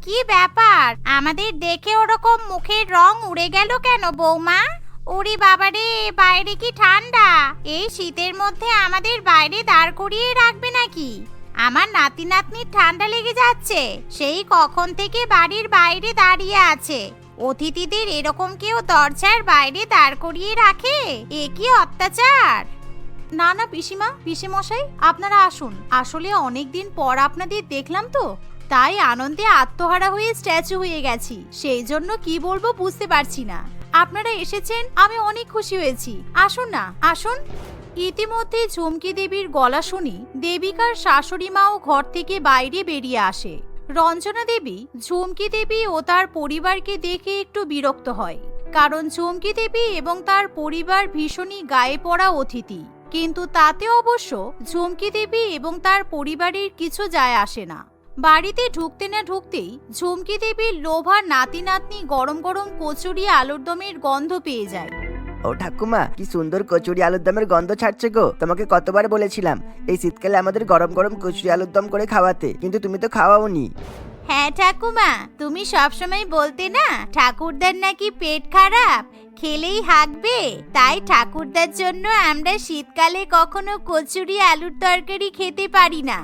কি ব্যাপার, আমাদের দেখে ওরকম মুখের রং উড়ে গেল কেন বৌমা? ওরে বাবারে, বাইরে কি ঠান্ডা! এই শীতের মধ্যে আমাদের বাইরে দাঁড় করিয়ে রাখবে নাকি? আমার নাতি নাতনির ঠান্ডা লেগে যাচ্ছে, সেই কখন থেকে বাড়ির বাইরে দাঁড়িয়ে আছে। অতিথিদের এরকম কেউ দরজার বাইরে দাঁড় করিয়ে রাখে? এ কি অত্যাচার! না না পিসিমা, পিসেমশাই আপনারা আসুন। আসলে অনেকদিন পর আপনাদের দেখলাম তো, তাই আনন্দে আত্মহারা হয়ে স্ট্যাচু হয়ে গেছি। সেই জন্য কি বলবো বুঝতে পারছি না। আপনারা এসেছেন, আমি অনেক খুশি হয়েছি। আসুন না, আসুন। ইতিমধ্যে ঝুমকি দেবীর গলা শুনি দেবিকার শাশুড়ি মাও ঘর থেকে বাইরে বেরিয়ে আসে। রঞ্জনা দেবী ঝুমকি দেবী ও তার পরিবারকে দেখে একটু বিরক্ত হয়, কারণ ঝুমকি দেবী এবং তার পরিবার ভীষণই গায়ে পড়া অতিথি। কিন্তু তাতে অবশ্য ঝুমকি দেবী এবং তার পরিবারের কিছু যায় আসে না। বাড়িতে ঢুকতে না ঢুকতেই ঝুমকি দেবীর লোভার নাতি নাতনি গরম গরম কচুরি আলুর দমের গন্ধ পেয়ে যায়। ও ঠাকুমা, কি সুন্দর কচুরি আলুর দমের গন্ধ ছাড়ছে গো। তোমাকে কতবার বলেছিলাম এই শীতকালে আমাদের গরম গরম কচুরি আলুর দম করে খাওয়াতে, কিন্তু তুমি তো খাওয়াওনি। হ্যাঁ ঠাকুমা, তুমি সবসময় বলতে না ঠাকুরদার নাকি পেট খারাপ, খেলেই হাঁকবে। তাই ঠাকুরদার জন্য আমরা শীতকালে কখনো কচুরি আলুর তরকারি খেতে পারি না।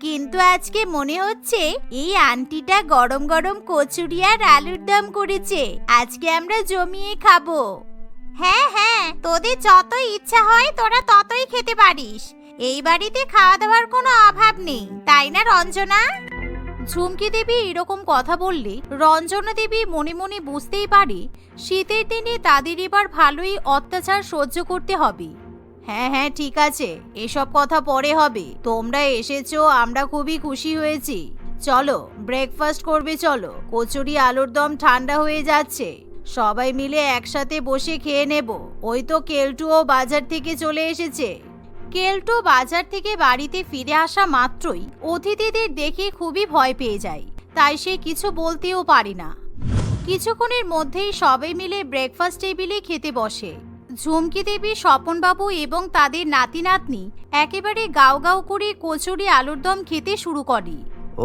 কিন্তু আজকে মনে হচ্ছে এই আন্টিটা গরম গরম কচুরি আর আলুর দম করেছে, আজকে আমরা জমিয়ে খাবো। হ্যাঁ হ্যাঁ, তোদের যত ইচ্ছা হয় তোরা ততই খেতে পারিস। এই বাড়িতে খাওয়া দাওয়ার কোনো অভাব নেই, তাই না রঞ্জনা? ঝুমকি দেবী এরকম কথা বললে রঞ্জনা দেবী মনে মনে বুঝতেই পারে শীতের দিনে তাদের এবার ভালোই অত্যাচার সহ্য করতে হবে। হ্যাঁ হ্যাঁ ঠিক আছে, এসব কথা পরে হবে। তোমরা এসেছো, আমরা খুবই খুশি হয়েছি। চলো ব্রেকফাস্ট করবে, চলো। কচুরি আলুর দম ঠান্ডা হয়ে যাচ্ছে, সবাই মিলে একসাথে বসে খেয়ে নেব। ওই তো কেলটুও বাজার থেকে চলে এসেছে। কেলটু বাজার থেকে বাড়িতে ফিরে আসা মাত্রই অতিথিদের দেখে খুবই ভয় পেয়ে যায়, তাই সে কিছু বলতেও পারে না। কিছুক্ষণের মধ্যেই সবাই মিলে ব্রেকফাস্ট টেবিলে খেতে বসে। ঝুমকি দেবী, স্বপনবাবু এবং তাদের নাতি নাতনি একেবারে গাও গাও করে কচুরি আলুর দম খেতে শুরু করে।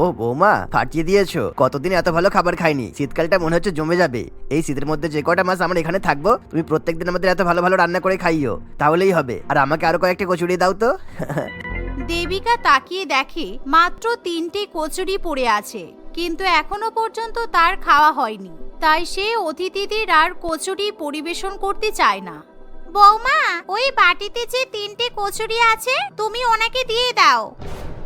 ও বৌমা, ফাটিয়ে দিয়েছো। কতদিন এত ভালো খাবার খাইনি। শীতকালটা মনে হচ্ছে জমে যাবে। এই শীতের মধ্যে যে কটা মাস আমরা এখানে থাকবো, তুমি প্রত্যেকদিন আমাদের এত ভালো ভালো রান্না করে খাইও, তাহলেই হবে। আর আমাকে আরো কয়েকটা কচুরি দাও তো। দেবিকা তাকিয়ে দেখে মাত্র 3টে কচুরি পড়ে আছে, কিন্তু এখনো পর্যন্ত তার খাওয়া হয়নি। তাই সে অতিথিদের আর কচুরি পরিবেশন করতে চায় না। বৌমা, ওই বাটিতে যে 3টে কচুরি আছে তুমি ওনাকে দিয়ে দাও।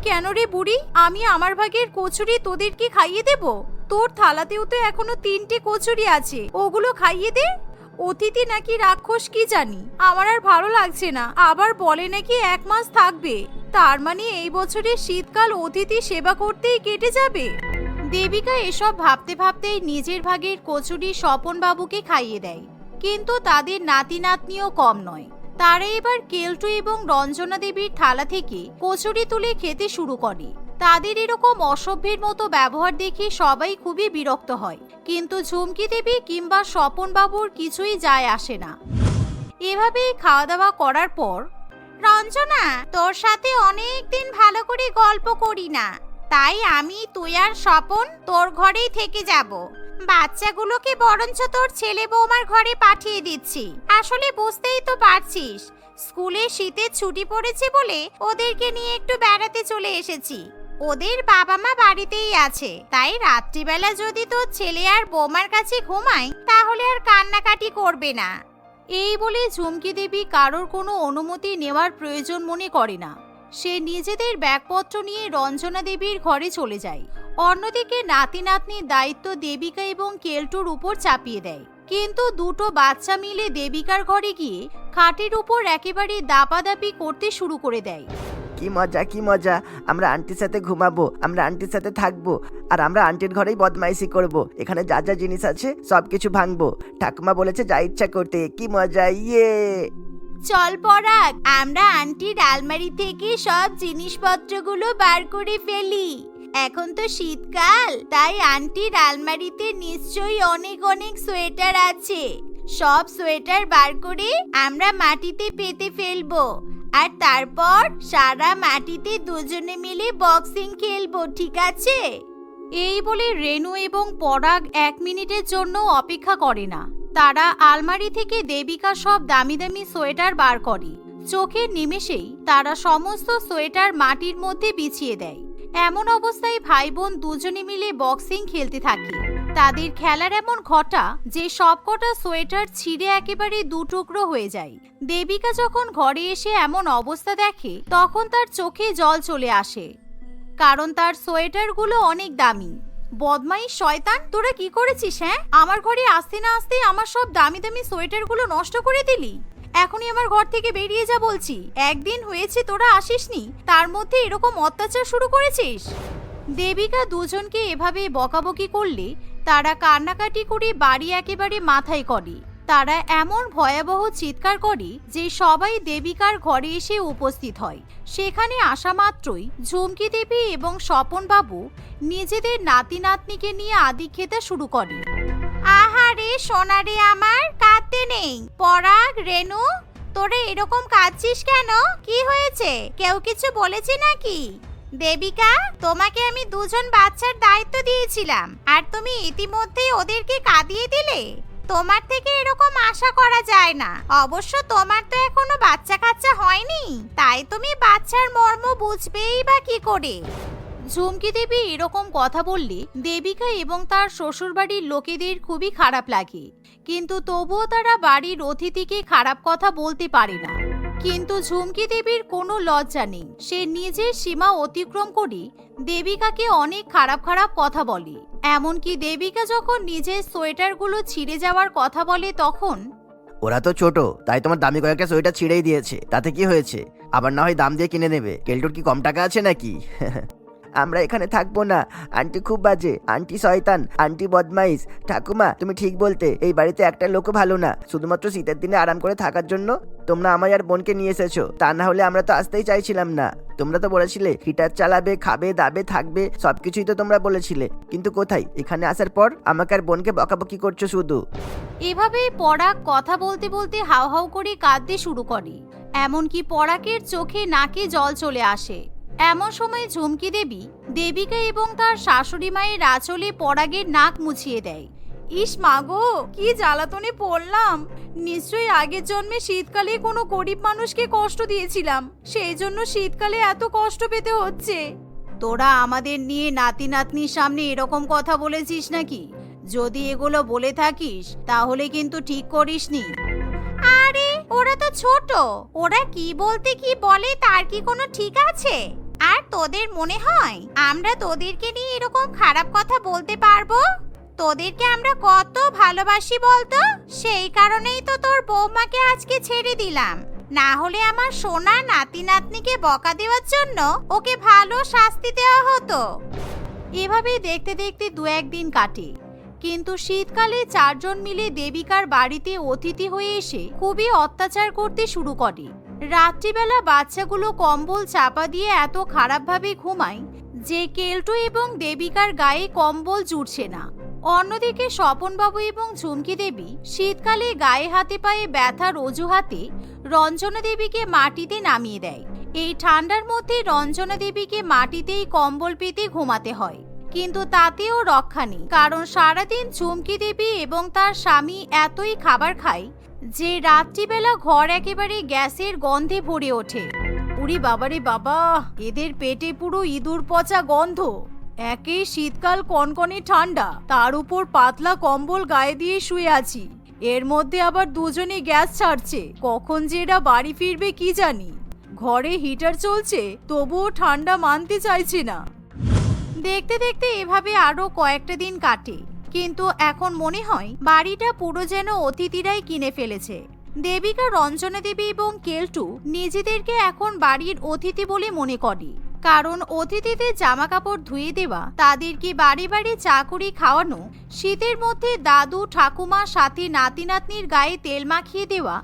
কেন রে বুড়ি, আমি আমার ভাগের কচুরি তোদেরকে খাইয়ে দেব? তোর থালাতেও তো এখনো 3টে কচুরি আছে, ওগুলো খাইয়ে দে। অতিথি নাকি রাক্ষস কি জানি, আমার আর ভালো লাগছে না। আবার বলে নাকি 1 মাস থাকবে, তার মানে এই বছরের শীতকাল অতিথি সেবা করতেই কেটে যাবে। দেবিকা এসব ভাবতে ভাবতেই নিজের ভাগের কচুরি স্বপন বাবুকে খাইয়ে দেয়। কিন্তু তাদের নাতি নাতনিও কম নয়, তারা এবার কেলটু এবং রঞ্জনা দেবীর থালা থেকে কচুরি তুলে খেতে শুরু করে। তাদের এরকম অসভ্যের মতো ব্যবহার দেখে সবাই খুবই বিরক্ত হয়, কিন্তু ঝুমকি দেবী কিংবা স্বপন বাবুর কিছুই যায় আসে না। এভাবেই খাওয়া দাওয়া করার পর, রঞ্জনা, তোর সাথে অনেক দিন ভালো করে গল্প করি না, তাই আমি, তুই আর স্বপন তোর ঘরেই থেকে যাব। বাচ্চাগুলোকে বরঞ্চ তোর ছেলে বৌমার ঘরে পাঠিয়ে দিচ্ছি। আসলে বুঝতেই তো পারছিস, স্কুলে শীতের ছুটি পড়েছে বলে ওদেরকে নিয়ে একটু বেড়াতে চলে এসেছি। ওদের বাবা মা বাড়িতেই আছে, তাই রাত্রিবেলা যদি তোর ছেলে আর বৌমার কাছে ঘুমায় তাহলে আর কান্নাকাটি করবে না। এই বলে ঝুমকি দেবী কারোর কোনো অনুমতি নেওয়ার প্রয়োজন মনে করে না। সে নিজেদের ব্যাগপত্র নিয়ে রঞ্জনা দেবীর ঘরে চলে যায়। অন্যদিকে নাতি নাতনির দায়িত্ব দেবিকা এবং কেলটুর উপর চাপিয়ে দেয়। কিন্তু দুটো বাচ্চা মিলে দেবিকার ঘরে গিয়ে খাটের উপর একেবারে দাপাদাপি করতে শুরু করে দেয়। কি মজা, কি মজা। আমরা আন্টির সাথে ঘুমাবো, আমরা আন্টির সাথে থাকবো, আর আমরা আন্টির ঘরেই বদমাইশি করব। এখানে যা যা জিনিস আছে সবকিছু ভাঙবো। ঠাকুমা বলেছে যা ইচ্ছা করতে। কি মজা, ইয়ে। চল পরাগ, আমরা আন্টির আলমারি থেকে সব জিনিসপত্রগুলো বার করে ফেলি। এখন তো শীতকাল, তাই আন্টির আলমারিতে নিশ্চয়ই অনেক অনেক সোয়েটার আছে। সব সোয়েটার বার করে আমরা মাটিতে পেতে ফেলবো, আর তারপর সারা মাটিতে দুজনে মিলে বক্সিং খেলবো, ঠিক আছে? এই বলে রেনু এবং পরাগ 1 মিনিটের জন্য অপেক্ষা করে না। তারা আলমারি থেকে দেবিকা সব দামি দামি সোয়েটার বার করে। চোখের নিমেষেই তারা সমস্ত সোয়েটার মাটির মধ্যে বিছিয়ে দেয়। এমন অবস্থায় ভাই বোন দুজনে মিলে বক্সিং খেলতে থাকে। তাদের খেলার এমন ঘটা যে সবকটা সোয়েটার ছিঁড়ে একেবারে 2 টুকরো হয়ে যায়। দেবিকা যখন ঘরে এসে এমন অবস্থা দেখে তখন তার চোখে জল চলে আসে, কারণ তার সোয়েটারগুলো অনেক দামি। বদমাইশ শয়তান, তোরা কি করেছিস? হ্যাঁ, আমার ঘরে আসতে না আসতে আমার সব দামি দামি সোয়েটারগুলো নষ্ট করে দিলি। এখনই আমার ঘর থেকে বেরিয়ে যা বলছি। একদিন হয়েছে তোরা আসিসনি, তার মধ্যে এরকম অত্যাচার শুরু করেছিস। দেবিকা দুজনকে এভাবে বকাবকি করলে তারা কান্নাকাটি করে বাড়ি একেবারে মাথায় করে। তারা এমন ভয়াবহ চিৎকার করে যে সবাই দেবিকার ঘরে এসে উপস্থিত হয়। সেখানে আসা মাত্রই ঝুমকি দেবী এবং স্বপন বাবু নিজেদের নাতি নাতনিকে নিয়ে আদি খেতে শুরু করে। আহারে সোনারে আমার, কাঁদতে নেই। পরাগ, রেনু, তোরা এরকম কাঁদছিস কেন? কি হয়েছে? কেউ কিছু বলেছে নাকি? দেবিকা, তোমাকে আমি 2 জন বাচ্চার দায়িত্ব দিয়েছিলাম আর তুমি ইতিমধ্যেই ওদেরকে কাঁদিয়ে দিলে। তোমার থেকে এরকম আশা করা যায় না। অবশ্য তোমার তো এখনো বাচ্চা কাচ্চা হয়নি, তাই তুমি বাচ্চার মর্ম বুঝবেই বা কি করে? ঝুমকি দেবী এরকম কথা বললে দেবিকা এবং তার শ্বশুরবাড়ির লোকেদের খুবই খারাপ লাগে, কিন্তু তবুও তারা বাড়ির অতিথিকে খারাপ কথা বলতে পারে না। কিন্তু ঝুমকি দেবীর কোনো লজ্জা নেই। সে নিজের সীমা অতিক্রম করে দেবিকাকে অনেক খারাপ খারাপ কথা বলে। এমনকি দেবিকা যখন নিজের সোয়েটারগুলো ছিঁড়ে যাওয়ার কথা বলে তখন, ওরা তো ছোট, তাই তোমার দামি কয়েকটা সোয়েটার ছিঁড়েই দিয়েছে, তাতে কি হয়েছে? আবার না হয় দাম দিয়ে কিনে নেবে। কেলটুর কি কম টাকা আছে নাকি? আমরা এখানে থাকবো না, আন্টি খুব বাজে, আন্টি শয়তান, আন্টি বদমাইশ। ঠাকুমা, তুমি ঠিক বলতে, এই বাড়িতে একটা লোকও ভালো না। শুধুমাত্র শীতের দিনে আরাম করে থাকার জন্য তোমরা আমায় আর বোনকে নিয়ে এসেছো। তা না হলে আমরা তো আসতেই চাইছিলাম না। তোমরা তো বলেছিলে হিটার চালাবে, খাবে দাবে, থাকবে, সবকিছুই তো তোমরা বলেছিলে। কিন্তু কোথায়? এখানে আসার পর আমাকে আর বোনকে বকাবকি করছো শুধু। এভাবেই পরাগ কথা বলতে বলতে হাউ হাউ করে কাঁদতে শুরু করে। এমনকি পরাগের চোখে নাকে জল চলে আসে। এমন সময় ঝুমকি দেবী দেবিকা এবং তার শাশুড়ি মায়ের আঁচলে পরাগের নাক মুছিয়ে দেয়। ইস মাগো, কি জ্বালাতনে পড়লাম। নিশ্চয়ই আগের জন্মে শীতকালে কোনো গরিব মানুষকে কষ্ট দিয়েছিলাম, সেই জন্য শীতকালে এত কষ্ট পেতে হচ্ছে। তোরা আমাদের নিয়ে নাতি নাতনির সামনে এরকম কথা বলেছিস নাকি? যদি এগুলো বলে থাকিস তাহলে কিন্তু ঠিক করিসনি। আরে ওরা তো ছোট, ওরা কি বলতে কি বলে তার কি কোনো ঠিক আছে? আর তোদের মনে হয় আমরা তোদেরকে নিয়ে এরকম খারাপ কথা বলতে পারবো? তোদেরকে আমরা কত ভালোবাসি বলতো। সেই কারণেই তো তোর বৌমাকে আজকে ছেড়ে দিলাম, না হলে আমার সোনা নাতি নাতনিকে বকা দেওয়ার জন্য ওকে ভালো শাস্তি দেওয়া হতো। এভাবে দেখতে দেখতে 2-1 দিন কাটে। কিন্তু শীতকালে 4 জন মিলে দেবিকার বাড়িতে অতিথি হয়ে এসে খুবই অত্যাচার করতে শুরু করে। রাত্রিবেলা বাচ্চাগুলো কম্বল চাপা দিয়ে এত খারাপভাবে ঘুমায় যে কেলটু এবং দেবিকার গায়ে কম্বল জুড়ছে না। অন্যদিকে স্বপনবাবু এবং ঝুমকি দেবী শীতকালে গায়ে হাতে পায়ে ব্যথার অজুহাতে রঞ্জনা দেবীকে মাটিতে নামিয়ে দেয়। এই ঠান্ডার মধ্যে রঞ্জনা দেবীকে মাটিতেই কম্বল পেতে ঘুমাতে হয়, কিন্তু তাতেও রক্ষা নেই, কারণ সারাদিন ঝুমকি দেবী এবং তার স্বামী এতই খাবার খায় যে রাত্রিবেলা ঘর একেবারে গ্যাসের গন্ধে ভরে ওঠে। উরি বাবারে বাবা, এদের পেটে পুরো ইঁদুর পচা গন্ধ। একে শীতকাল কনকনে ঠান্ডা, তার উপর পাতলা কম্বল গায়ে দিয়ে শুয়ে আছি, এর মধ্যে আবার দুজনে গ্যাস ছাড়ছে। কখন যে এরা বাড়ি ফিরবে কি জানি। ঘরে হিটার চলছে, তবুও ঠান্ডা মানতে চাইছে না। দেখতে দেখতে এভাবে আরো কয়েকটা দিন কাটে, কিন্তু এখন মনে হয় বাড়িটা পুরো যেন অতিথিরাই কিনে ফেলেছে। দেবিকা, রঞ্জনা দেবী এবং কেলটু নিজেদেরকে এখন বাড়ির অতিথি বলে মনে করে, কারণ অতিথিদের জামা কাপড় ধুয়ে দেওয়া, তাদেরকে বাড়ি বাড়ি চা করে খাওয়ানো, শীতের মধ্যে দাদু ঠাকুমা সাথে নাতি নাতনির গায়ে তেল মাখিয়ে দেওয়া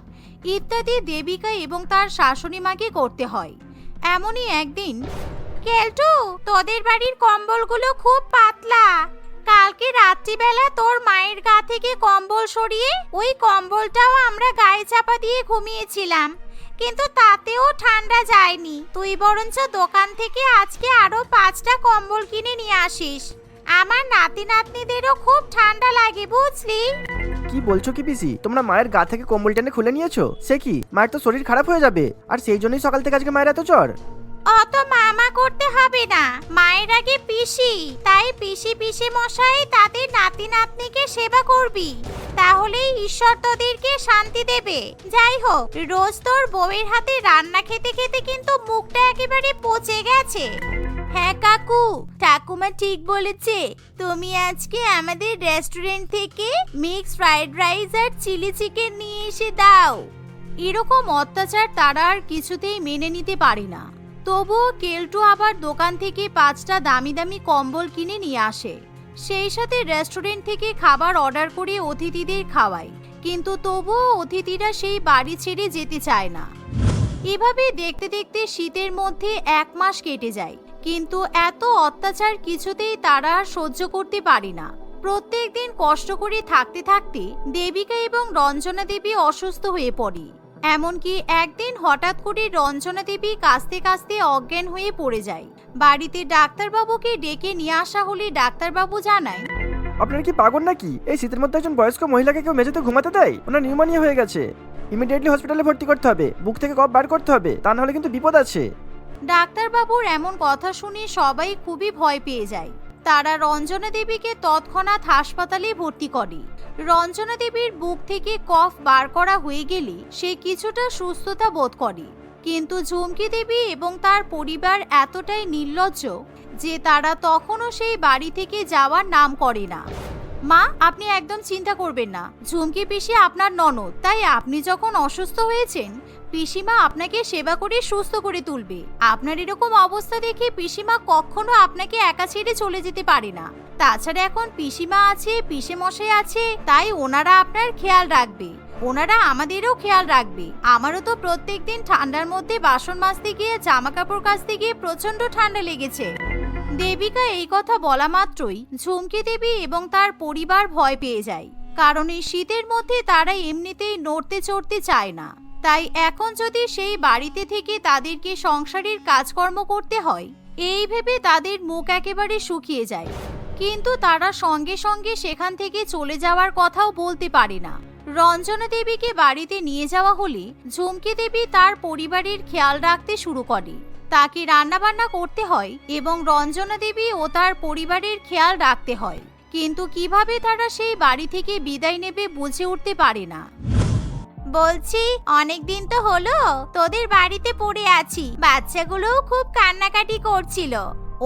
ইত্যাদি দেবিকা এবং তার শাশুড়ি মাকে করতে হয়। এমনই একদিন, কেলটু, তোদের বাড়ির কম্বলগুলো খুব পাতলা। কালকে রাত্রিবেলা তোর মায়ের গা থেকে কম্বল সরিয়ে ওই কম্বলটাও আমরা গায়ে চাপা দিয়ে ঘুমিয়েছিলাম, কিন্তু তাতেও ঠান্ডা যায়নি। তুই বরঞ্চ দোকান থেকে আজকে আরো 5টা কম্বল কিনে নিয়ে আসিস। আমার নাতি নাতনিদেরও খুব ঠান্ডা লাগে বুঝলি। কি বলছো কি পিসি, তোমরা মায়ের গা থেকে কম্বল টেনে খুলে নিয়েছো? সে কি, মায়ের তো শরীর খারাপ হয়ে যাবে, আর সেই জন্যই সকাল থেকে আজকে মায়ের এত জ্বর। অত মামা করতে হবে না, মায়ের আগে পিসি। তাই পিসি মশাই তাদের নাতি নাতনিকে সেবা করবি, তাহলেই ঈশ্বর তোদেরকে শান্তি দেবে। যাই হোক, রোজ তোর বউয়ের হাতে রান্না খেতে খেতে কিন্তু মুখটা একেবারে পচে গেছে। হ্যাঁ কাকু, ঠাকুমা ঠিক বলেছে। তুমি আজকে আমাদের রেস্টুরেন্ট থেকে মিক্স ফ্রাইড রাইস আর চিলি চিকেন নিয়ে এসে দাও। এরকম অত্যাচার তারা আর কিছুতেই মেনে নিতে পারে না। তবুও কেলটু আবার দোকান থেকে 5টা দামি দামি কম্বল কিনে নিয়ে আসে। সেই সাথে রেস্টুরেন্ট থেকে খাবার অর্ডার করে অতিথিদের খাওয়ায়, কিন্তু তবুও অতিথিরা সেই বাড়ি ছেড়ে যেতে চায় না। এভাবে দেখতে দেখতে শীতের মধ্যে 1 মাস কেটে যায়, কিন্তু এত অত্যাচার কিছুতেই তারা আর সহ্য করতে পারে না। প্রত্যেক দিন কষ্ট করে থাকতে থাকতে দেবিকা এবং রঞ্জনা দেবী অসুস্থ হয়ে পড়ে। এমনকি একদিন হঠাৎ করে রঞ্জনা দেবী কাঁচতে কাঁচতে অজ্ঞান হয়ে পড়ে যায়। বাড়িতে ডাক্তারবাবুকে ডেকে নিয়ে আসা হলে ডাক্তারবাবু জানায়, আপনার কি পাগল নাকি? এই শীতের মধ্যে একজন বয়স্ক মহিলাকে কেউ মেঝেতে ঘুমাতে দেয়? ওনার নিউমোনিয়া হয়ে গেছে, ইমিডিয়েটলি হসপিটালে ভর্তি করতে হবে, বুক থেকে কফ বার করতে হবে, তা নাহলে কিন্তু বিপদ আছে। ডাক্তারবাবুর এমন কথা শুনে সবাই খুবই ভয় পেয়ে যায়। তারা রঞ্জনা দেবীকে তৎক্ষণাৎ হাসপাতালে ভর্তি করে। রঞ্জনা দেবীর বুক থেকে কফ বার করা হয়ে গেলে সে কিছুটা সুস্থতা বোধ করে, কিন্তু ঝুমকি দেবী এবং তার পরিবার এতটাই নির্লজ্জ যে তারা তখনও সেই বাড়ি থেকে যাওয়ার নাম করে না। মা, আপনি একদম চিন্তা করবেন না, ঝুমকি পিসি আপনার ননদ, তাই আপনি যখন অসুস্থ হয়েছেন পিসিমা আপনাকে সেবা করে সুস্থ করে তুলবে। আপনার এরকম অবস্থা দেখে পিসিমা কখনো আপনাকে একা ছেড়ে চলে যেতে পারে না। তাছাড়া এখন পিসিমা আছে, পিসেমশাই আছে, তাই ওনারা আপনার খেয়াল রাখবে, ওনারা আমাদেরও খেয়াল রাখবে। আমারও তো প্রত্যেকদিন ঠান্ডার মধ্যে বাসন মাজতে গিয়ে জামা কাপড় কাচতে গিয়ে প্রচন্ড ঠান্ডা লেগেছে। দেবিকা এই কথা বলা মাত্রই ঝুমকি দেবী এবং তার পরিবার ভয় পেয়ে যায়, কারণ এই শীতের মধ্যে তারা এমনিতেই নড়তে চড়তে চায় না। তাই এখন যদি সেই বাড়িতে থেকে তাদেরকে সংসারের কাজকর্ম করতে হয়, এই ভেবে তাদের মুখ একেবারে শুকিয়ে যায়। কিন্তু তারা সঙ্গে সঙ্গে সেখান থেকে চলে যাওয়ার কথাও বলতে পারে না। রঞ্জনা দেবীকে বাড়িতে নিয়ে যাওয়া হলে ঝুমকি দেবী তার পরিবারের খেয়াল রাখতে শুরু করে। তাকে রান্নাবান্না করতে হয় এবং রঞ্জনা দেবী ও তার পরিবারের খেয়াল রাখতে হয়, কিন্তু কিভাবে তারা সেই বাড়ি থেকে বিদায় নেবে বুঝে উঠতে পারে না। বলছি, অনেকদিন তো হলো তোদের বাড়িতে পড়ে আছি। বাচ্চাগুলোও খুব কান্নাকাটি করছিল।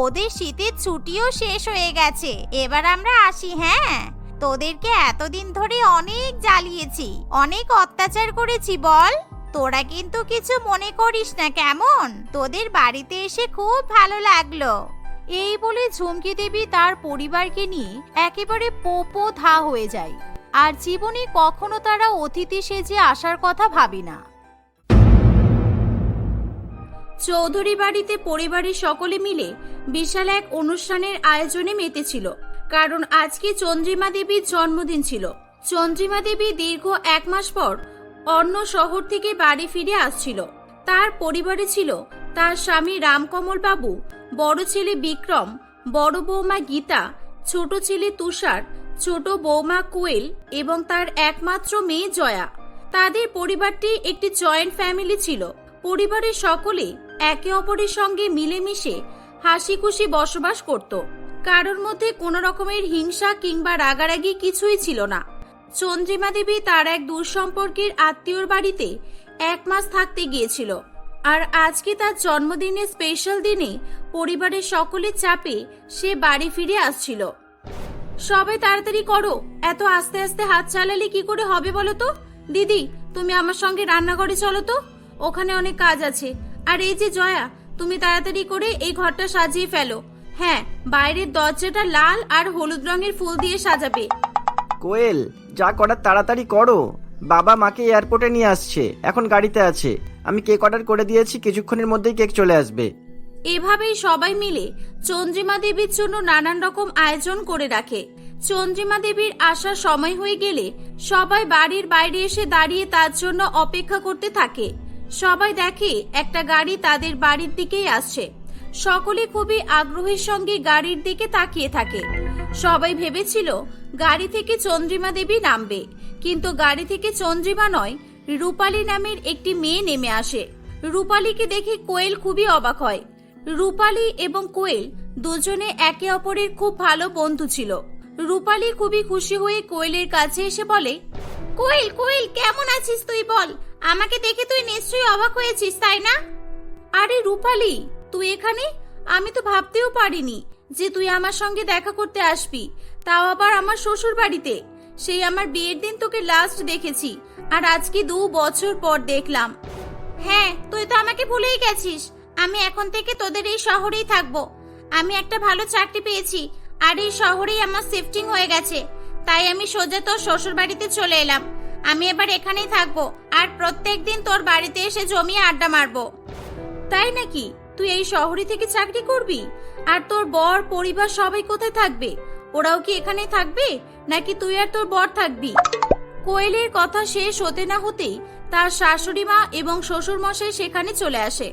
ওদের শীতের ছুটিও শেষ হয়ে গেছে, এবার আমরা আসি। হ্যাঁ, তোদেরকে এতদিন ধরে অনেক জ্বালিয়েছি, অনেক অত্যাচার করেছি বল। তোরা কিন্তু কিছু মনে করিস না কেমন? তোদের বাড়িতে এসে খুব ভালো লাগলো। এই বলে ঝুমকি দেবী তার পরিবারকে নিয়ে একেবারে পোপো ধা হয়ে যায়, আর জীবনে কখনো তারা অতিথি সেজে আসার কথা ভাবে না। চৌধুরী বাড়িতে পরিবারের সকলে মিলে বিশাল এক অনুষ্ঠানের আয়োজনে মেতেছিল, কারণ আজকে চন্দ্রিমা দেবীর জন্মদিন ছিল। চন্দ্রিমা দেবী দীর্ঘ 1 মাস পর অন্য শহর থেকে বাড়ি ফিরে আসছিল। তার পরিবারে ছিল তার স্বামী রামকমল বাবু, বড় ছেলে বিক্রম, বড় বৌমা গীতা, ছোট ছেলে তুষার, ছোট বৌমা কোয়েল এবং তার একমাত্র মেয়ে জয়া। তাদের পরিবারটি একটি জয়েন্ট ফ্যামিলি ছিল। পরিবারের সকলে একে অপরের সঙ্গে মিলেমিশে হাসি খুশি বসবাস করত। কারোর মধ্যে কোনো রকমের হিংসা কিংবা রাগারাগি কিছুই ছিল না। চন্দ্রিমা দেবী তার এক দূর সম্পর্কের আত্মীয়র বাড়িতে 1 মাস থাকতে গিয়েছিল, আর আজকে তার জন্মদিনের স্পেশাল দিনে পরিবারের সকলের চাপে সে বাড়ি ফিরে আসছিল। সবাই তাড়াতাড়ি করো, এত আস্তে আস্তে হাত চালালে কি করে হবে বলো তো? দিদি, তুমি আমার সঙ্গে রান্নাঘরে চলো তো, ওখানে অনেক কাজ আছে। আর এই যে জয়া, তুমি তাড়াতাড়ি করে এই ঘরটা সাজিয়ে ফেলো। হ্যাঁ, বাইরের দরজাটা লাল আর হলুদ রঙের ফুল দিয়ে সাজাবে। কোয়েল, যা করার তাড়াতাড়ি করো, বাবা মাকে এয়ারপোর্টে নিয়ে আসছে, এখন গাড়িতে আছে। আমি কেক অর্ডার করে দিয়েছি, কিছুক্ষণের মধ্যেই কেক চলে আসবে। এভাবেই সবাই মিলে চন্দ্রিমা দেবীর জন্য নানান রকম আয়োজন করে রাখে। চন্দ্রিমা দেবীর আসার সময় হয়ে গেলে সবাই বাড়ির বাইরে এসে দাঁড়িয়ে তার জন্য অপেক্ষা করতে থাকে। সবাই দেখে একটা গাড়ি তাদের বাড়ির দিকেই আসছে। সকলে খুবই আগ্রহের সঙ্গে গাড়ির দিকে তাকিয়ে থাকে। সবাই ভেবেছিল গাড়ি থেকে চন্দ্রিমা দেবী নামবে, কিন্তু গাড়ি থেকে চন্দ্রিমা নয়, রূপালী নামের একটি মেয়ে নেমে আসে। রূপালীকে দেখে কোয়েল খুবই অবাক হয়। রূপালী এবং কোয়েল দুজনে একে অপরের খুব ভালো বন্ধু ছিল। রূপালী খুবই খুশি হয়ে কোয়েলের কাছে এসে বলে, কোয়েল কোয়েল কেমন আছিস তুই বল? আমাকে দেখে তুই নিশ্চয়ই অবাক হয়েছিস তাই না? আরে রূপালী, তুই এখানে? আমি তো ভাবতেও পারিনি যে তুই আমার সঙ্গে দেখা করতে আসবি, তাও আবার আমার শ্বশুর বাড়িতে। সেই আমার বিয়ের দিন তোকে লাস্ট দেখেছি, আর আজকে 2 বছর পর দেখলাম। হ্যাঁ, তুই তো আমাকে ভুলেই গেছিস। আমি এখন থেকে তোদের এই শহরেই থাকবো। আমি একটা ভালো চাকরি পেয়েছি, আর এই শহরেই আমার শিফটিং হয়ে গেছে। তাই আমি সোজা তোর শ্বশুর বাড়িতে চলে এলাম। আমি এবার এখানেই থাকবো, আর প্রত্যেকদিন তোর বাড়িতে এসে জমিয়ে আড্ডা মারবো। তাই নাকি? তুই এই শহরে থেকে চাকরি করবি? আর তোর বর পরিবার সবাই কোথায় থাকবে? ওরাও কি এখানেই থাকবে, নাকি তুই আর তোর বর থাকবি? কোয়েলের কথা শেষ হতে না হতেই তার শাশুড়ি মা এবং শ্বশুর মশাই সেখানে চলে আসে।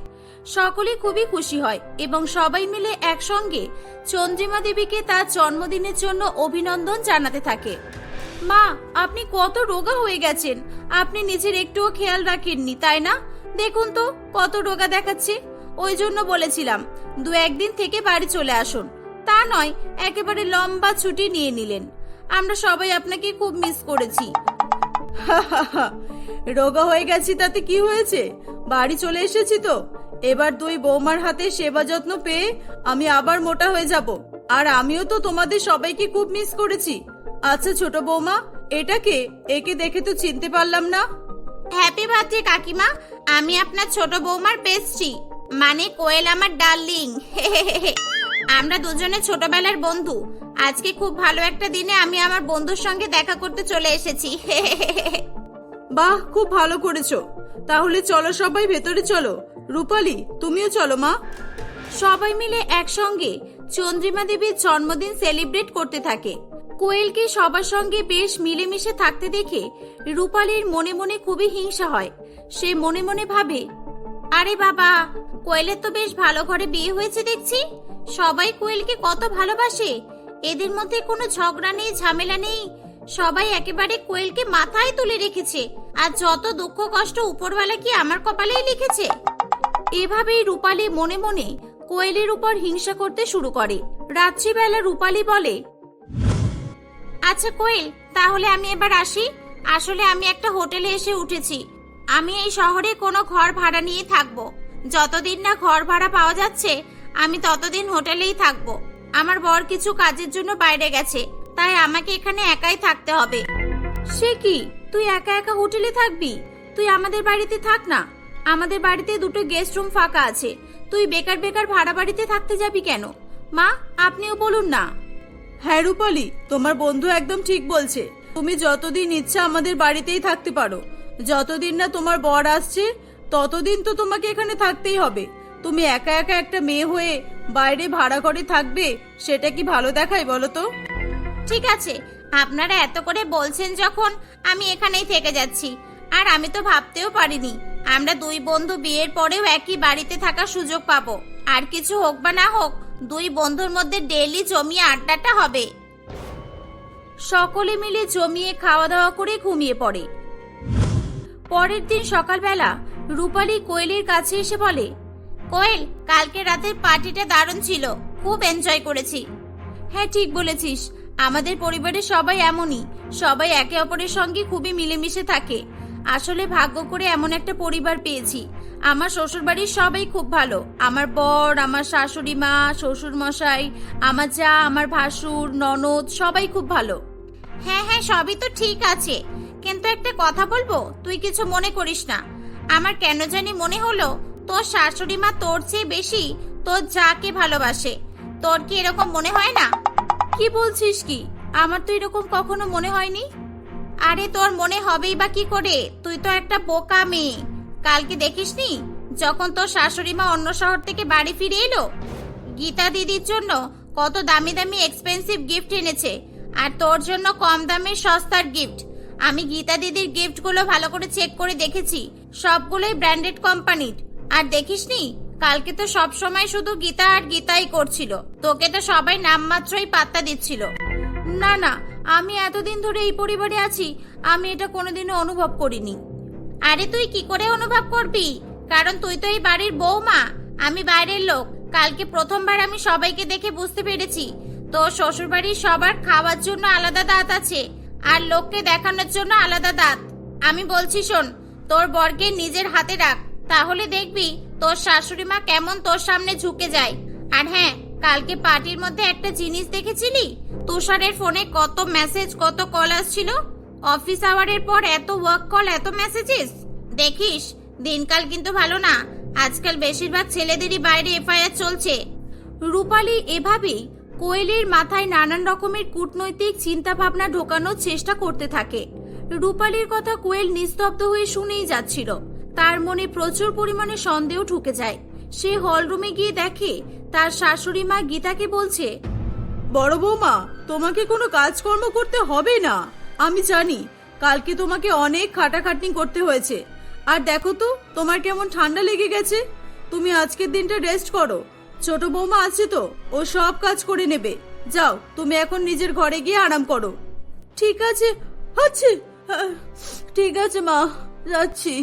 সকলে খুবই খুশি হয় এবং সবাই মিলে একসঙ্গে চন্দ্রিমা দেবীকে তার জন্মদিনের জন্য অভিনন্দন জানাতে থাকে। মা, আপনি কত রোগা হয়ে গেছেন। আপনি নিজের একটুও খেয়াল রাখেননি, তাই না? দেখুন তো কত রোগা দেখাচ্ছে। ওই জন্য বলেছিলাম 2-1 দিন থেকে বাড়ি চলে আসুন। তা নয়, একেবারে লম্বা ছুটি নিয়ে নিলেন। আমরা সবাই আপনাকে খুব মিস করেছি। রোগা হয়ে গেছি তাতে কি হয়েছে? বাড়ি চলে এসেছি তো। এবার 2 বৌমার হাতে সেবা যত্ন পেয়ে আমি আবার মোটা হয়ে যাব। আর আমিও তো তোমাদের সবাইকে খুব মিস করেছি। আচ্ছা ছোট বৌমা, এটা কে? একে দেখে তো চিনতে পারলাম না। হ্যাপি বার্থডে কাকিমা। আমি আপনার ছোট বৌমার বেস্টি, মানে কোয়েল আমার ডার্লিং। আমরা দুজনে ছোটবেলার বন্ধু। আজকে খুব ভালো একটা দিনে আমি আমার বন্ধুর সঙ্গে দেখা করতে চলে এসেছি। বাহ, খুব ভালো করেছো। তাহলে চলো সবাই ভেতরে চলো। রূপালী, তুমিও চলো মা। সবাই মিলে একসঙ্গে চন্দ্রিমা দেবীর জন্মদিন সেলিব্রেট করতে থাকে। কোয়েলকে সবার সঙ্গে বেশ মিলেমিশে থাকতে দেখে রূপালীর মনে মনে খুবই হিংসা হয়। সে মনে মনে ভাবে, আরে বাবা, কোয়েলের তো বেশ ভালো ঘরে বিয়ে হয়েছে দেখছি। সবাই কোয়েলকে কত ভালোবাসে। এদের মধ্যে কোনো ঝগড়া নেই, ঝামেলা নেই। সবাই একেবারে কোয়েলকে মাথায় তুলে রেখেছে। আর যত দুঃখ কষ্ট উপরওয়ালা কি আমার কপালেই লিখেছে। এভাবেই রূপালী মনে মনে কোয়েলের উপর হিংসা করতে শুরু করে। রাত্রিবেলা রূপালী বলে, আচ্ছা কোয়েল, তাহলে আমি এবার আসি। আসলে আমি একটা হোটেলে এসে উঠেছি। আমি এই শহরে কোনো ঘর ভাড়া নিয়ে থাকবো। যতদিন না ঘর ভাড়া পাওয়া যাচ্ছে আমি ততদিন হোটেলেই থাকবো। আমার বর কিছু কাজের জন্য বাইরে গেছে, তাই আমাকে এখানে একাই থাকতে হবে। সে কি, তুই একা একা হোটেলে থাকবি? তুই আমাদের বাড়িতে থাক না। আমাদের বাড়িতে 2টো গেস্ট রুম ফাঁকা আছে। তুই বেকার বেকার ভাড়া বাড়িতে থাকতে যাবি কেন? মা, আপনিও বলুন না। হ্যাঁ রূপালী, তোমার বন্ধু একদম ঠিক বলছে। তুমি যতদিন ইচ্ছা আমাদের বাড়িতেই থাকতে পারো। যতদিন না তোমার বর আসছে ততদিন তো তোমাকে এখানে থাকতেই হবে। তুমি একা একা একটা মেয়ে হয়ে বাইরে ভাড়া ঘরে থাকবে, সেটা কি ভালো দেখায় বলো তো? ঠিক আছে, আপনারা এত করে বলছেন যখন, আমি এখানেই থেকে যাচ্ছি। আর আমি তো ভাবতেও পারিনি আমরা 2 বন্ধু বিয়ের পরেও একই বাড়িতে থাকার সুযোগ পাবো। আর কিছু হোক বা না হোক, 2 বন্ধুর মধ্যে ডেইলি জমিয়ে আড্ডাটা হবে। সকলে মিলে জমিয়ে খাওয়া দাওয়া করে ঘুমিয়ে পড়ে। পরের দিন সকালবেলা রূপালী কোয়েলের কাছে এসে বলে, কোয়েল, কালকে রাতের পার্টিটা দারুণ ছিল, খুব এনজয় করেছি। হ্যাঁ ঠিক বলেছিস, আমাদের পরিবারের সবাই এমনই। সবাই একে অপরের সঙ্গে খুবই মিলেমিশে থাকে। আসলে ভাগ্য করে এমন একটা পরিবার পেয়েছি। আমার শ্বশুরবাড়ির সবাই খুব ভালো। আমার বর, আমার শাশুড়ি মা, শ্বশুর মশাই, আমার যা, আমার ভাসুর, ননদ সবাই খুব ভালো। হ্যাঁ হ্যাঁ, সবই তো ঠিক আছে, কিন্তু একটা কথা বলবো, তুই কিছু মনে করিস না। আমার কেন জানি মনে হলো তোর শাশুড়ি মা তোর চেয়ে বেশি তোর যাকে ভালোবাসে। তোর কি এরকম মনে হয় না? কি বলছিস কি? আমার তো এরকম কখনো মনে হয়নি। আরে তোর মনে হবেই বা কি করে? তুই তো একটা বোকা মেয়ে। কালকে দেখিসনি যখন তোর শাশুড়ি মা অন্য শহর থেকে বাড়ি ফিরে এলো, গীতা দিদির জন্য কত দামি দামি এক্সপেন্সিভ গিফট এনেছে, আর তোর জন্য কম দামের সস্তার গিফট। আমি গীতা দিদির গিফটগুলো ভালো করে চেক করে দেখেছি, সবগুলোই ব্র্যান্ডেড কোম্পানির। আর দেখিসনি কালকে তো সব সময় শুধু গীতা আর গীতাই করছিল, তোকে তো সবাই নামমাত্রই পাত্তা দিচ্ছিল। না না, আমি এতদিন ধরে এই পরিবারে আছি, আমি এটা কোনোদিনও অনুভব করিনি। আরে তুই কি করে অনুভব করবি, কারণ তুই তো এই বাড়ির বৌমা, আমি বাইরের লোক। কালকে প্রথমবার আমি সবাইকে দেখে বুঝতে পেরেছি তোর শ্বশুরবাড়ির সবার খাওয়ার জন্য আলাদা দাঁত আছে আর লোককে দেখানোর জন্য আলাদা দাঁত। আমি বলছি শোন, তোর বরকে নিজের হাতে রাখ, তাহলে দেখবি তোর শাশুড়ি মা কেমন তোর সামনে ঝুঁকে যায়। আর হ্যাঁ, কালকে পার্টির মধ্যে একটা জিনিস দেখেছিলি? তুষারের ফোনে কত মেসেজ, কত কল আসছিল। অফিস আওয়ারের পর এত ওয়ার্ক কল, এত মেসেজেস। দেখিস দিনকাল কিন্তু ভালো না, আজকাল বেশিরভাগ ছেলেদেরই বাইরে এফআইআর চলছে। রূপালী এভাবেই কোয়েলের মাথায় নানান রকমের কূটনৈতিক চিন্তা ভাবনা ঢোকানোর চেষ্টা করতে থাকে। রূপালীর কথা কোয়েল নিস্তব্ধ হয়ে শুনেই যাচ্ছিল। তার মনে প্রচুর পরিমাণে সন্দেহ ঢুকে যায়। সে হলরুমে গিয়ে দেখে তার শাশুড়ি মা গীতাকে বলছে, বড় বৌমা, তোমাকে কোনো কাজকর্ম করতে হবে না। আমি জানি কালকে তোমাকে অনেক খাটাখাটনি করতে হয়েছে। আর দেখো তো তোমার কেমন ঠান্ডা লেগে গেছে। তুমি আজকের দিনটা রেস্ট করো, ছোট বৌমা আছে তো, ও সব কাজ করে নেবে। যাও, তুমি এখন নিজের ঘরে গিয়ে আরাম করো। ঠিক আছে, আচ্ছা, ঠিক আছে মা, যাচ্ছি।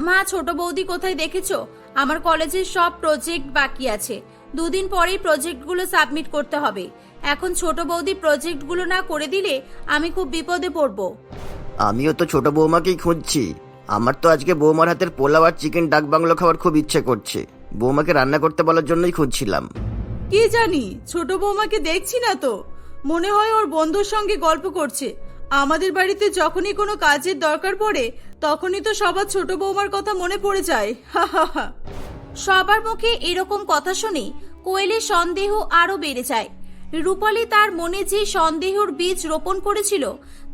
মা, ছোট বৌদি কোথায় দেখেছো? আমার কলেজের সব প্রজেক্ট বাকি আছে, 2 দিন পরেই প্রজেক্টগুলো সাবমিট করতে হবে। এখন ছোট বৌদি প্রজেক্টগুলো না করে দিলে আমি খুব বিপদে পড়বো। আমিও তো ছোট বৌমাকেই খুঁজছি। আমার তো আজকে বৌমার হাতের পোলাও আর চিকেন ডাক বাংলো খাওয়ার খুব ইচ্ছে করছে। বৌমাকে রান্না করতে বলার জন্যই খুঁজছিলাম। কি জানি, ছোট বৌমাকে দেখছি না তো, মনে হয় ওর বন্ধুর সঙ্গে গল্প করছে। আমাদের বাড়িতে যখনই কোনো কাজের দরকার পড়ে তখনই তো সবার ছোট বৌমার কথা মনে পড়ে যায়। সবার মুখে এরকম কথা শুনে কোয়েলের সন্দেহ আরো বেড়ে যায়। রূপালী তার মনে যে সন্দেহের বীজ রোপণ করেছিল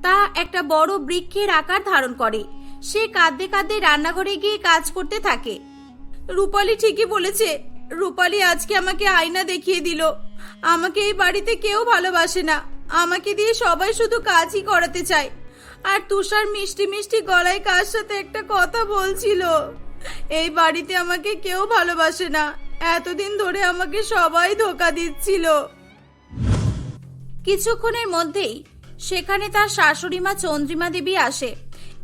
তা একটা বড় বৃক্ষের আকার ধারণ করে। সে কাঁদতে কাঁদতে রান্নাঘরে গিয়ে কাজ করতে থাকে। রূপালী ঠিকই বলেছে। রূপালী আজকে আমাকে আয়না দেখিয়ে দিল। আমাকে এই বাড়িতে কেউ ভালোবাসে না, আমাকে দিয়ে সবাই শুধু কাজই করাতে চায়। আর তুষার মিষ্টি মিষ্টি গলায় কার সাথে একটা কথা বলছিল। এই বাড়িতে আমাকে কেউ ভালোবাসে না, এতদিন ধরে আমাকে সবাই ধোঁকা দিচ্ছিল। কিছুক্ষণের মধ্যেই সেখানে তার শাশুড়ি মা চন্দ্রিমা দেবী আসে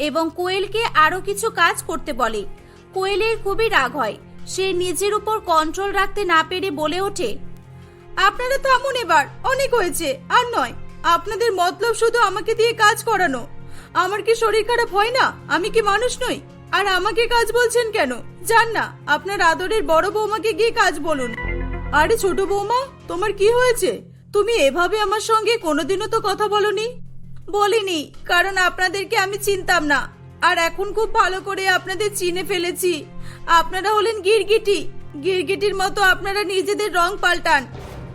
এবং কোয়েলকে আরো কিছু কাজ করতে বলে। কোয়েলের খুবই রাগ হয়। সে নিজের উপর কন্ট্রোল রাখতে না পেরে বলে ওঠে, আপনারা থামুন এবার, অনেক হয়েছে। আর নয়, আপনাদের মতলব শুধু আমাকে দিয়ে কাজ করানো। আমার কি শরীর খারাপ হয় না? আমি কি মানুষ নই? আর আমাকে কাজ বলছেন কেন? যান না, আপনার আদরের বড় বৌমাকে গিয়ে কাজ বলুন। আরে ছোট বৌমা, তোমার কি হয়েছে? তুমি এভাবে আমার সঙ্গে কোনোদিনও তো কথা বলনি। বলিনি, কারণ আপনাদেরকে আমি চিনতাম না। আর এখন খুব ভালো করে আপনাদের চিনে ফেলেছি। আপনারা হলেন গিরগিটি। গিরগিটির মতো আপনারা নিজেদের রং পাল্টান।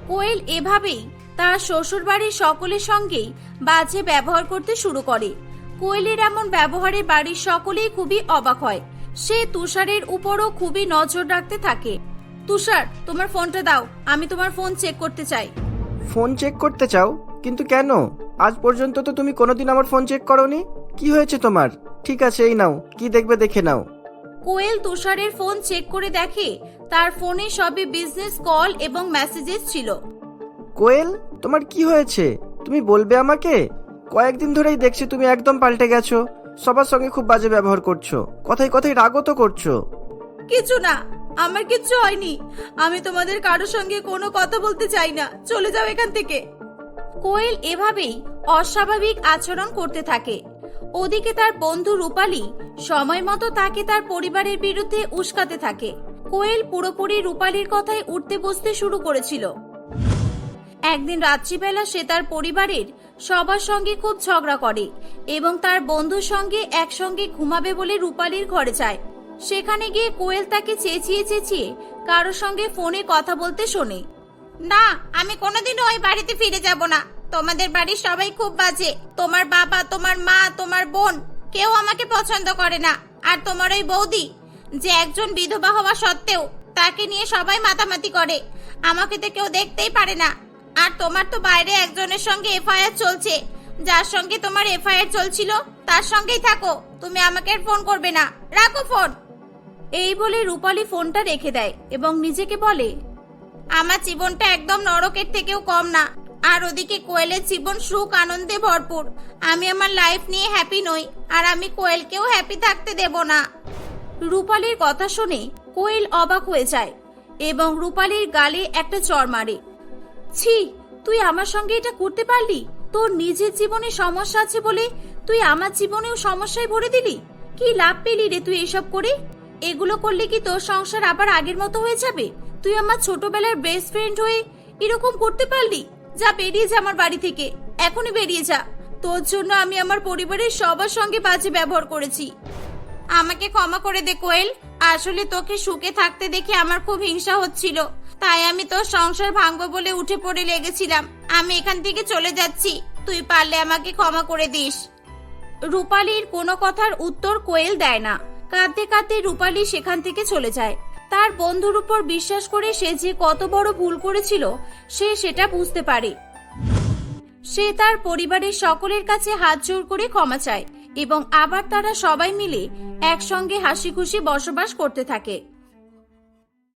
কোয়েল এভাবেই তার শ্বশুরবাড়ির সকলের সঙ্গেই বাজে ব্যবহার করতে শুরু করে। কোয়েলের এমন ব্যবহারে বাড়ির সকলেই খুবই অবাক হয়। সে তুষারের উপরও খুবই নজর রাখতে থাকে। তুষার, তোমার ফোনটা দাও, আমি তোমার ফোন চেক করতে চাই। ফোন চেক করতে চাও? কিন্তু কেন? আজ পর্যন্ত তো তুমি কোনোদিন আমার ফোন চেক করোনি। কি হয়েছে তোমার? ঠিক আছে, এই নাও, কি দেখবে দেখে নাও। কোয়েল তুষারের ফোন চেক করে দেখে তার ফোনে সবই বিজনেস কল এবং মেসেজেস ছিল। কোয়েল, তোমার কি হয়েছে? তুমি বলবে আমাকে? কয়েকদিন ধরেই দেখছি তুমি একদম পাল্টে গেছো। সবার সঙ্গে খুব বাজে ব্যবহার করছো, কথায় কথায় রাগও তো করছো। কিছু না, আমার কিচ্ছু হয়নি। আমি তোমাদের কারোর সঙ্গে কোনো কথা বলতে চাই না, চলে যাও এখান থেকে। কোয়েল এভাবেই অস্বাভাবিক আচরণ করতে থাকে। ওদিকে তার বন্ধু রূপালী সময় মতো তাকে তার পরিবারের বিরুদ্ধে উস্কাতে থাকে। কোয়েল পুরোপুরি রূপালীর কথায় উঠতে বসতে শুরু করেছিল। একদিন রাত্রিবেলা সে তার পরিবারের সবার সঙ্গে খুব ঝগড়া করে এবং তার বন্ধুর সঙ্গে একসঙ্গে ঘুমাবে বলে রূপালীর ঘরে যায়। সেখানে গিয়ে কোয়েল তাকে চেঁচিয়ে চেঁচিয়ে কারোর সঙ্গে ফোনে কথা বলতে শোনে। না, আমি কোনোদিনও ওই বাড়িতে ফিরে যাব না। তোমাদের বাড়ির সবাই খুব বাজে। তোমার বাবা, তোমার মা, তোমার বোন কেউ আমাকে পছন্দ করে না। আর তোমার ওই বৌদি, যে একজন বিধবা হওয়া সত্ত্বেও তাকে নিয়ে সবাই মাতামাতি করে, আমাকে তো কেউ দেখতেই পারে না। আর তোমার তো বাইরে একজনের সঙ্গে এফআইআর চলছে। যার সঙ্গে তোমার এফআইআর চলছিল তার সঙ্গেই থাকো, তুমি আমাকে আর ফোন করবে না। রাখো ফোন। এই বলে রূপালী ফোনটা রেখে দেয় এবং নিজেকে বলে, আমার জীবনটা একদম নরকের থেকেও কম না। আর ওদিকে কোয়েলের জীবন সুখ আনন্দে ভরপুর। আমি আমার লাইফ নিয়ে হ্যাপি নই, আর আমি কোয়েলকেও হ্যাপি থাকতে দেব না। রূপালীর কথা শুনে কোয়েল অবাক হয়ে যায় এবং রূপালীর গালে একটা চড় মারে। ছি, তুই আমার সঙ্গে এটা করতে পারলি? তোর নিজের জীবনে সমস্যা আছে বলে তুই আমার জীবনেও সমস্যায় ভরে দিলি। কি লাভ পেলি রে তুই এসব করে? এগুলো করলে কি তোর সংসার আবার আগের মতো হয়ে যাবে? তুই আমার ছোটবেলার বেস্ট ফ্রেন্ড হয়ে এরকম করতে পারলি? যা, বেরিয়ে যা আমার বাড়ি থেকে, এখনই বেরিয়ে যা। তোর জন্য আমি আমার পরিবারের সবার সঙ্গে বাজে ব্যবহার করেছি। আমাকে ক্ষমা করে দে কোয়েল। আসলে তোকে সুখে থাকতে দেখে আমার খুব হিংসা হচ্ছিল, তাই আমি তোর সংসার ভাঙবো বলে উঠে পড়ে লেগেছিলাম। আমি এখান থেকে চলে যাচ্ছি, তুই পারলে আমাকে ক্ষমা করে দিস। রূপালীর কোনো কথার উত্তর কোয়েল দেয় না। কাঁদতে কাঁদতে রূপালী সেখান থেকে চলে যায়। তার বন্ধুর উপর বিশ্বাস করে সে যে কত বড় ভুল করেছিল সে সেটা বুঝতে পারে। সে তার পরিবারের সকলের কাছে হাত জোড় করে ক্ষমা চায় এবং আবার তারা সবাই মিলে একসঙ্গে হাসি খুশি বসবাস করতে থাকে।